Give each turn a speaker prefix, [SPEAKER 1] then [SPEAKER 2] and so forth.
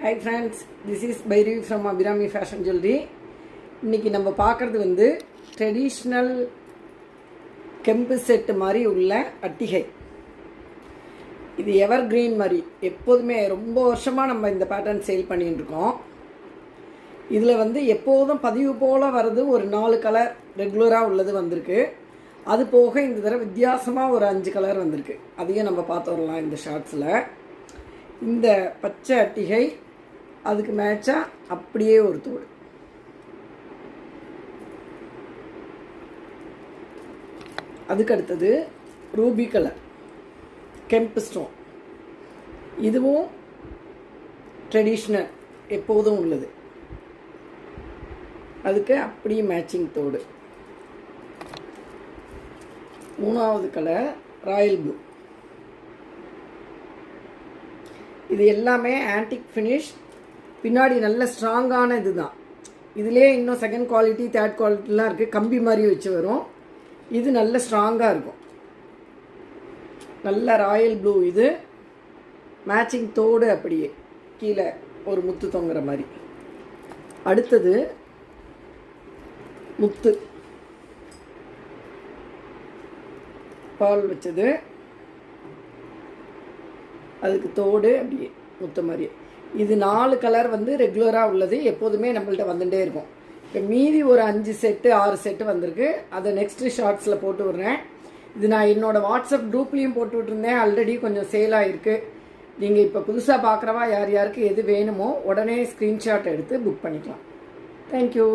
[SPEAKER 1] Hi friends, this is Bhairavi from Abhirami Fashion Jewelry. இன்னைக்கு நம்ம பார்க்குறது வந்து ட்ரெடிஷ்னல் கெம்பு செட் மாதிரி உள்ள அட்டிகை. இது எவர் கிரீன் மாதிரி எப்போதுமே ரொம்ப வருஷமாக நம்ம இந்த பேட்டர்ன் சேல் பண்ணிட்டு இருக்கோம். இதில் வந்து எப்போதும் பதிவு போல் வர்றது ஒரு 4 கலர் ரெகுலராக உள்ளது வந்திருக்கு. அது போக இந்த தடவை வித்தியாசமாக ஒரு 5 கலர் வந்திருக்கு. அதையும் நம்ம பார்த்து வரலாம் இந்த ஷார்ட்ஸில். இந்த பச்சை அட்டிகை அதுக்கு மேட்சாக அப்படியே ஒரு தோடு. அதுக்கு அடுத்தது ரூபி கலர் கெம்பு ஸ்டோன். இதுவும் ட்ரெடிஷ்னல் எப்போதும் உள்ளது. அதுக்கு அப்படியே மேட்சிங் தோடு. மூணாவது கலர் ராயல் ப்ளூ. இது எல்லாமே ஆன்டிக் ஃபினிஷ். பின்னாடி நல்ல ஸ்ட்ராங்கான இது தான். இதிலே இன்னும் செகண்ட் குவாலிட்டி தேர்ட் குவாலிட்டிலாம் இருக்குது. கம்பி மாதிரி வச்சு வரும். இது நல்ல ஸ்ட்ராங்காக இருக்கும். நல்ல ராயல் ப்ளூ. இது மேட்சிங் தோடு அப்படியே கீழே ஒரு முத்து தொங்குற மாதிரி. அடுத்தது முத்து பால் வச்சது. அதுக்கு தோடு அப்படியே முத்து மாதிரி. இது 4 கலர் வந்து ரெகுலராக உள்ளது. எப்போதுமே நம்மள்ட்ட வந்துட்டே இருக்கும். இப்போ மீதி ஒரு 5 செட்டு 6 செட்டு வந்திருக்கு. அதை நெக்ஸ்ட்டு ஷார்ட்ஸில் போட்டு விட்றேன். இது நான் என்னோடய வாட்ஸ்அப் குரூப்லேயும் போட்டு விட்டுருந்தேன். ஆல்ரெடி கொஞ்சம் சேல் ஆகிருக்கு. நீங்கள் இப்போ புதுசாக பார்க்குறவா யார் யாருக்கு எது வேணுமோ உடனே ஸ்க்ரீன்ஷாட் எடுத்து புக் பண்ணிக்கலாம். தேங்க்யூ.